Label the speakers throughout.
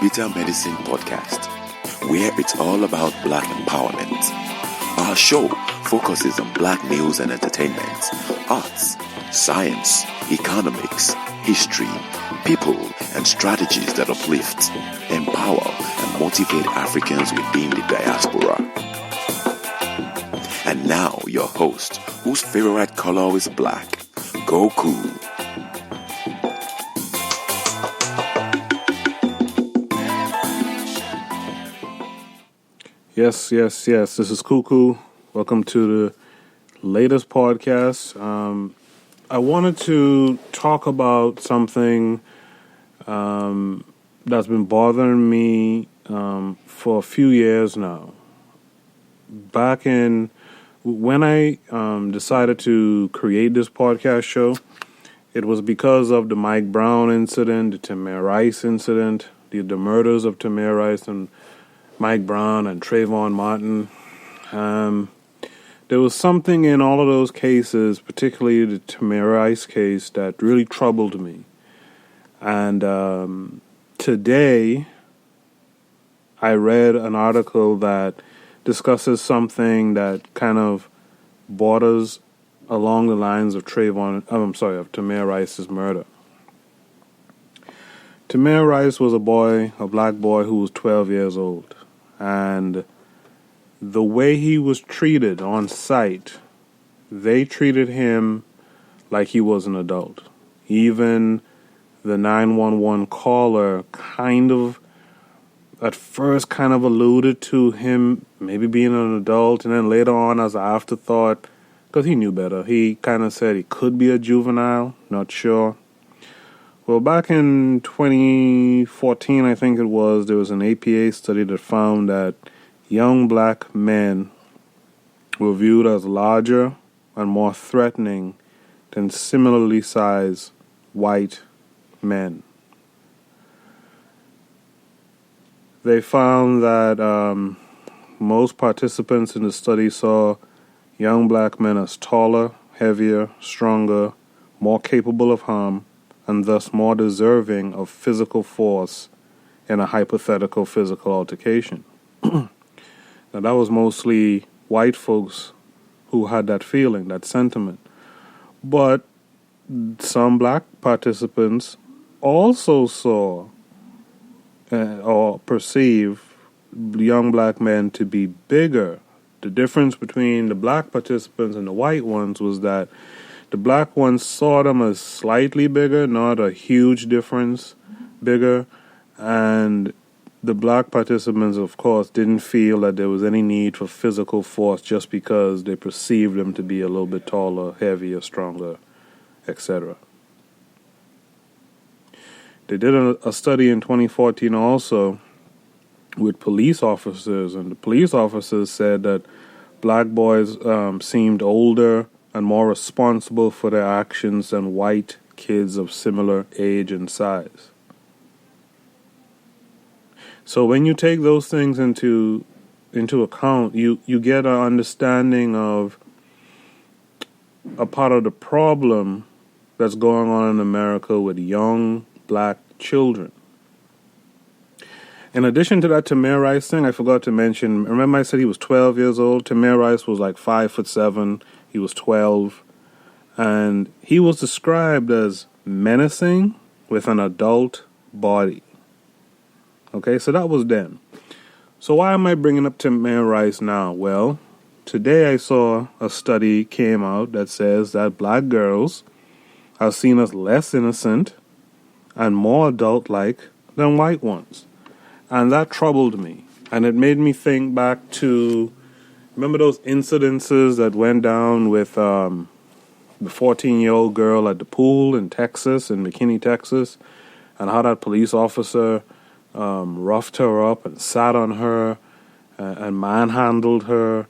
Speaker 1: Bitter Medicine Podcast, where it's all about Black empowerment. Our show focuses on Black news and entertainment, arts, science, economics, history, people, and strategies that uplift, empower, and motivate Africans within the diaspora. And now, your host, whose favorite color is black, Goku.
Speaker 2: Yes. This is Cuckoo. Welcome to the latest podcast. I wanted to talk about something that's been bothering me for a few years now. Back in when I decided to create this podcast show, it was because of the Mike Brown incident, the Tamir Rice incident, the murders of Tamir Rice and Mike Brown and Trayvon Martin. There was something in all of those cases, particularly the Tamir Rice case, that really troubled me. And today, I read an article that discusses something that kind of borders along the lines of Tamir Rice's murder. Tamir Rice was a black boy who was 12 years old. And the way he was treated on site, they treated him like he was an adult. Even the 911 caller at first alluded to him maybe being an adult, and then later on as an afterthought, because he knew better, he kind of said he could be a juvenile, not sure. Well, back in 2014, I think it was, there was an APA study that found that young black men were viewed as larger and more threatening than similarly sized white men. They found that most participants in the study saw young black men as taller, heavier, stronger, more capable of harm, and thus more deserving of physical force in a hypothetical physical altercation. Now, that was mostly white folks who had that feeling, that sentiment. But some black participants also saw or perceived young black men to be bigger. The difference between the black participants and the white ones was that the black ones saw them as slightly bigger, not a huge difference, bigger. And the black participants, of course, didn't feel that there was any need for physical force just because they perceived them to be a little bit taller, heavier, stronger, etc. They did a study in 2014 also with police officers, and the police officers said that black boys seemed older and more responsible for their actions than white kids of similar age and size. So when you take those things into account, you get an understanding of a part of the problem that's going on in America with young black children. In addition to that Tamir Rice thing, I forgot to mention, remember I said he was 12 years old? Tamir Rice was like 5'7". He was 12, and he was described as menacing with an adult body. Okay, so that was then. So why am I bringing up Tamir Rice now? Well, today I saw a study came out that says that black girls are seen as less innocent and more adult-like than white ones. And that troubled me. And it made me think back to, remember those incidences that went down with the 14-year-old girl at the pool in Texas, in McKinney, Texas, and how that police officer roughed her up and sat on her and manhandled her.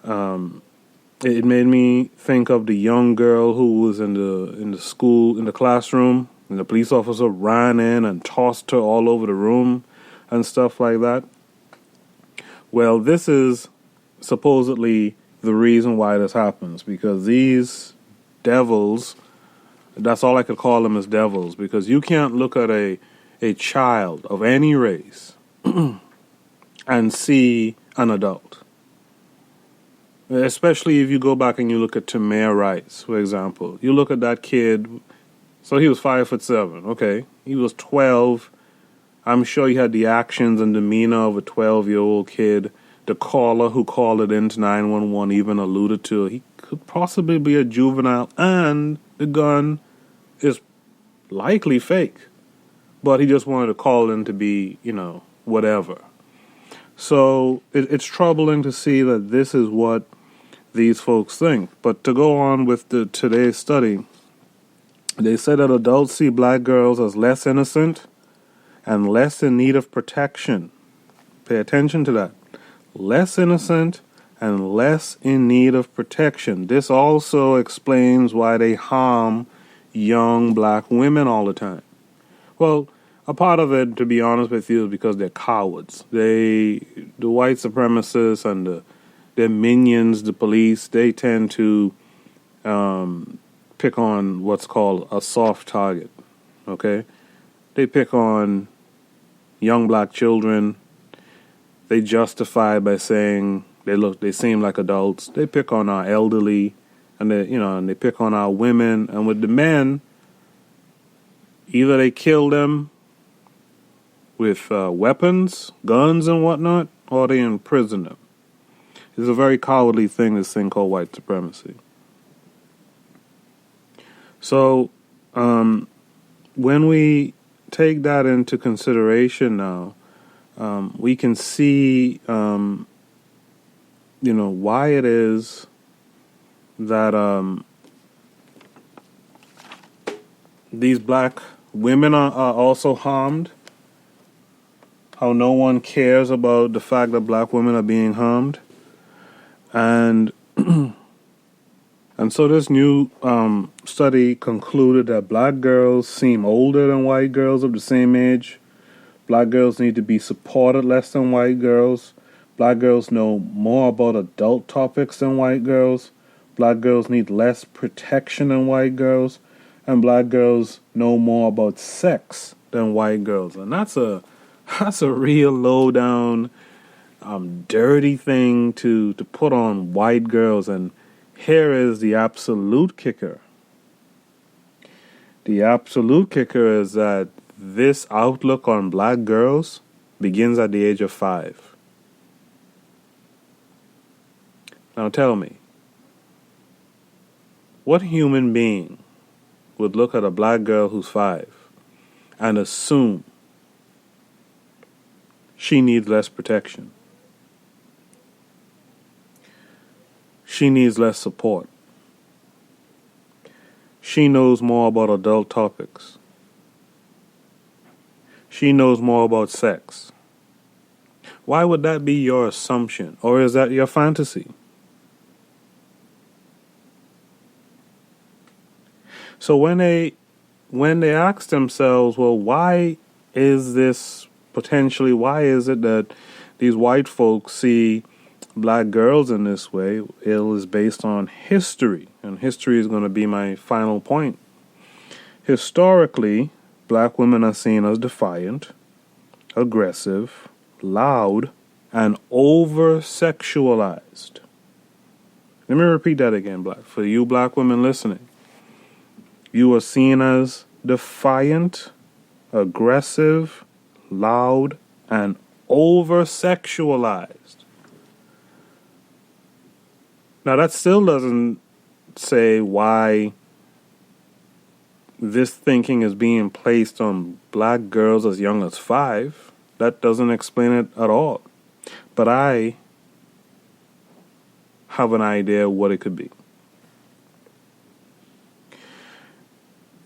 Speaker 2: It made me think of the young girl who was in the classroom, and the police officer ran in and tossed her all over the room and stuff like that. Well, this is supposedly the reason why this happens, because these devils, that's all I could call them, is devils, because you can't look at a a child of any race and see an adult. Especially if you go back and you look at Tamir Rice, for example. You look at that kid, so he was 5'7", okay. He was 12. I'm sure he had the actions and demeanor of a 12-year-old kid. The caller who called it into 911 even alluded to he could possibly be a juvenile, and the gun is likely fake. But he just wanted to call in to be, whatever. So it's troubling to see that this is what these folks think. But to go on with today's study, they said that adults see black girls as less innocent and less in need of protection. Pay attention to that. Less innocent and less in need of protection. This also explains why they harm young black women all the time. Well, a part of it, to be honest with you, is because they're cowards. The white supremacists and their minions, the police, they tend to pick on what's called a soft target, okay? They pick on young black children. They justify by saying they seem like adults. They pick on our elderly, and they pick on our women. And with the men, either they kill them with weapons, guns, and whatnot, or they imprison them. It's a very cowardly thing, this thing called white supremacy. So, when we take that into consideration now, we can see, why it is that these black women are also harmed. How no one cares about the fact that black women are being harmed. And so this new study concluded that black girls seem older than white girls of the same age. Black girls need to be supported less than white girls. Black girls know more about adult topics than white girls. Black girls need less protection than white girls. And black girls know more about sex than white girls. And that's a real low down, dirty thing to put on white girls. And here is the absolute kicker. The absolute kicker is that this outlook on black girls begins at the age of 5. Now tell me, what human being would look at a black girl who's 5 and assume she needs less protection? She needs less support. She knows more about adult topics. She knows more about sex. Why would that be your assumption? Or is that your fantasy? So when they ask themselves, well, why is it that these white folks see black girls in this way? It is based on history, and history is going to be my final point. Historically, black women are seen as defiant, aggressive, loud, and over-sexualized. Let me repeat that again, for you black women listening. You are seen as defiant, aggressive, loud, and over-sexualized. Now, that still doesn't say why this thinking is being placed on black girls as young as 5. That doesn't explain it at all. But I have an idea what it could be.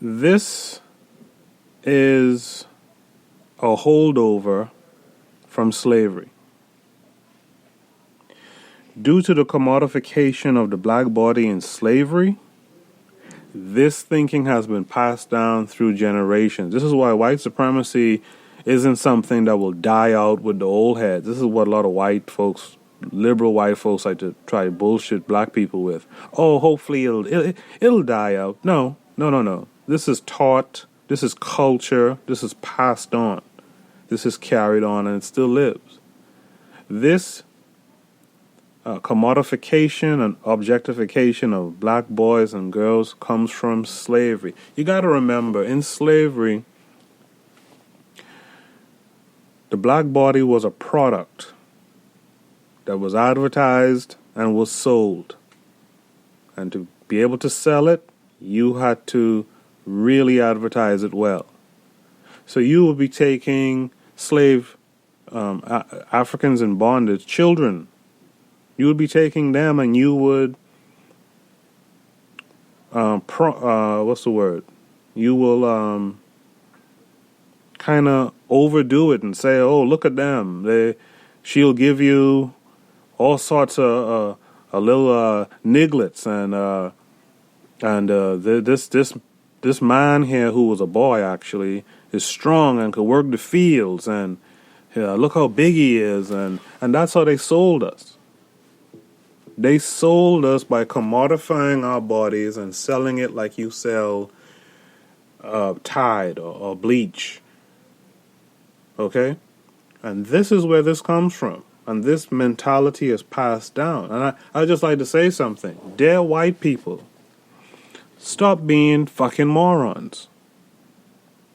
Speaker 2: This is a holdover from slavery. Due to the commodification of the black body in slavery, this thinking has been passed down through generations. This is why white supremacy isn't something that will die out with the old heads. This is what a lot of white folks, liberal white folks, like to try to bullshit black people with. Oh, hopefully it'll die out. No. This is taught. This is culture. This is passed on. This is carried on, and it still lives. This commodification and objectification of black boys and girls comes from slavery. You got to remember, in slavery, the black body was a product that was advertised and was sold. And to be able to sell it, you had to really advertise it well. So you would be taking slave Africans in bondage, children. You would be taking them and you would, what's the word? You will kind of overdo it and say, oh, look at them. She'll give you all sorts of little nigglets and this man here who was a boy actually is strong and could work the fields and look how big he is and that's how they sold us. They sold us by commodifying our bodies and selling it like you sell Tide or bleach. Okay? And this is where this comes from. And this mentality is passed down. And I'd just like to say something. Dear white people, stop being fucking morons.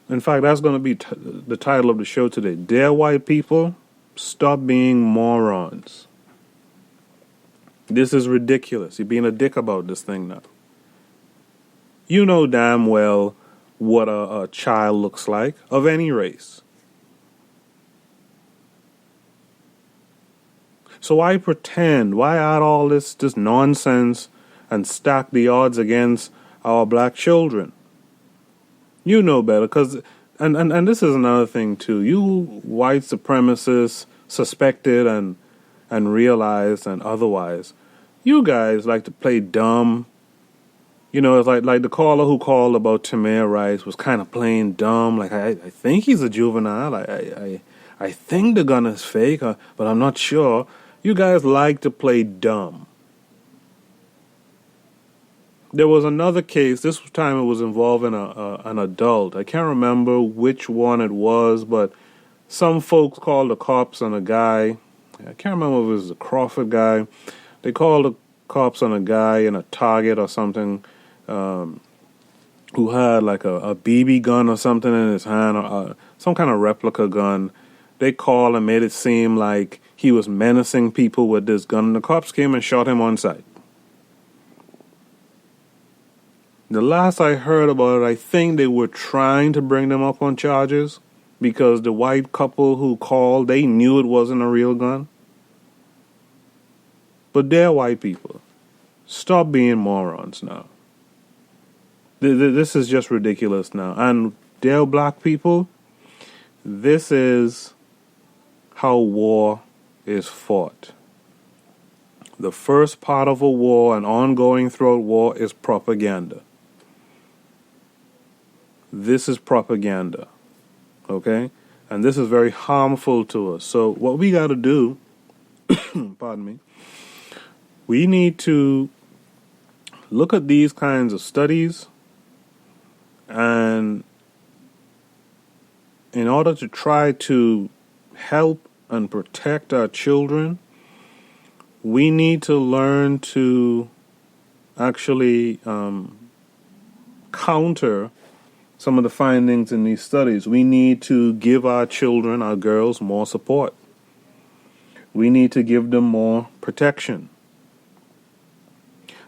Speaker 2: In fact, that's going to be the title of the show today. Dear white people, stop being morons. This is ridiculous. You're being a dick about this thing now. You know damn well what a child looks like of any race. So why pretend? Why add all this nonsense and stack the odds against our black children? You know better, because and this is another thing too. You white supremacists, suspected and realized and otherwise, you guys like to play dumb. You know, it's like the caller who called about Tamir Rice was kind of playing dumb. Like I think he's a juvenile. I think the gun is fake, but I'm not sure. You guys like to play dumb. There was another case. This time it was involving an adult. I can't remember which one it was, but some folks called the cops on a guy. I can't remember if it was the Crawford guy. They called the cops on a guy in a Target or something who had like a BB gun or something in his hand, or some kind of replica gun. They called and made it seem like he was menacing people with this gun, and the cops came and shot him on sight. The last I heard about it, I think they were trying to bring them up on charges because the white couple who called, they knew it wasn't a real gun. But they're white people. Stop being morons now. This is just ridiculous now. And they're black people. This is how war is fought. The first part of a war and ongoing throughout war is propaganda. This is propaganda. Okay? And this is very harmful to us. So what we got to do, pardon me, we need to look at these kinds of studies, and in order to try to help and protect our children, we need to learn to actually counter some of the findings in these studies. We need to give our children, our girls, more support. We need to give them more protection.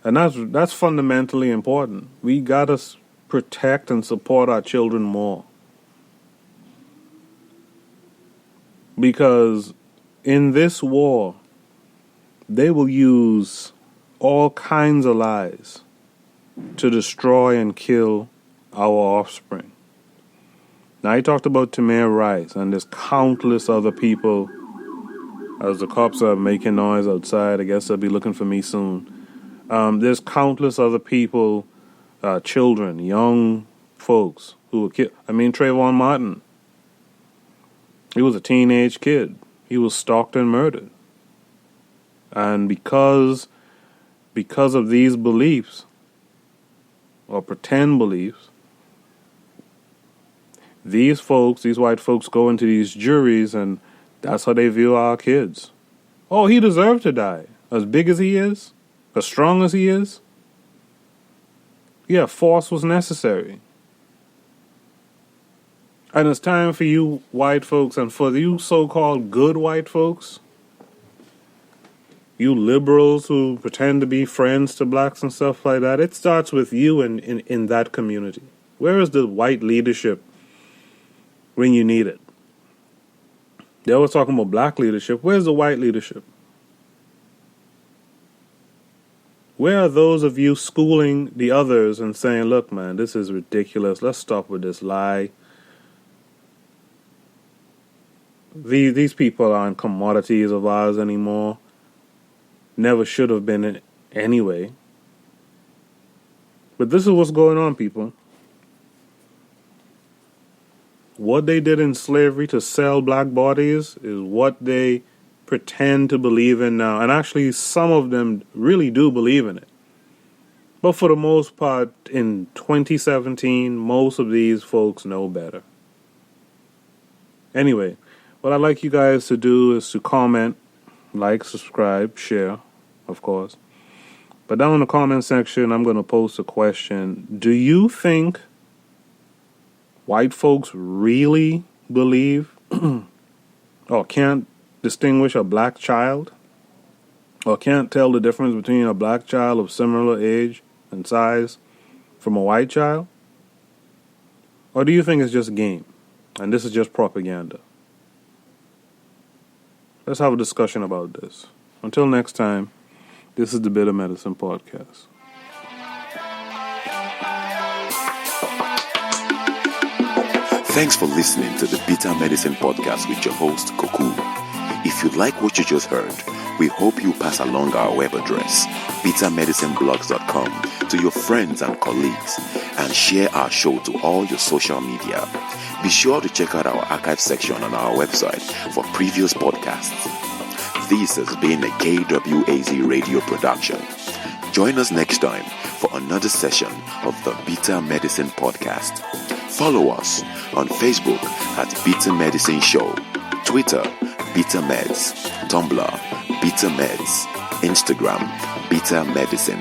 Speaker 2: And that's fundamentally important. We gotta protect and support our children more. Because in this war, they will use all kinds of lies to destroy and kill our offspring. Now, I talked about Tamir Rice, and there's countless other people. As the cops are making noise outside, I guess they'll be looking for me soon. There's countless other people, children, young folks who were killed. I mean, Trayvon Martin. He was a teenage kid. He was stalked and murdered. And because of these beliefs, or pretend beliefs, these white folks go into these juries and that's how they view our kids. Oh, he deserved to die. As big as he is, as strong as he is. Yeah, force was necessary. And it's time for you white folks and for you so-called good white folks, you liberals who pretend to be friends to blacks and stuff like that, it starts with you in that community. Where is the white leadership when you need it? They were talking about black leadership. Where's the white leadership? Where are those of you schooling the others and saying, look, man, this is ridiculous. Let's stop with this lie. These people aren't commodities of ours anymore. Never should have been anyway. But this is what's going on, people. What they did in slavery to sell black bodies is what they pretend to believe in now. And actually, some of them really do believe in it. But for the most part, in 2017, most of these folks know better. Anyway, what I'd like you guys to do is to comment, like, subscribe, share, of course. But down in the comment section, I'm going to post a question. Do you think white folks really believe or can't distinguish a black child? Or can't tell the difference between a black child of similar age and size from a white child? Or do you think it's just a game and this is just propaganda? Let's have a discussion about this. Until next time, this is the Bitter Medicine Podcast.
Speaker 1: Thanks for listening to the Bitter Medicine Podcast with your host, Koku. If you like what you just heard, we hope you pass along our web address, bittermedicineblogs.com, to your friends and colleagues, and share our show to all your social media. Be sure to check out our archive section on our website for previous podcasts. This has been a KWAZ radio production. Join us next time for another session of the Bitter Medicine Podcast. Follow us on Facebook at Bitter Medicine Show, Twitter, Bitter Meds, Tumblr, Bitter Meds, Instagram, Bitter Medicine.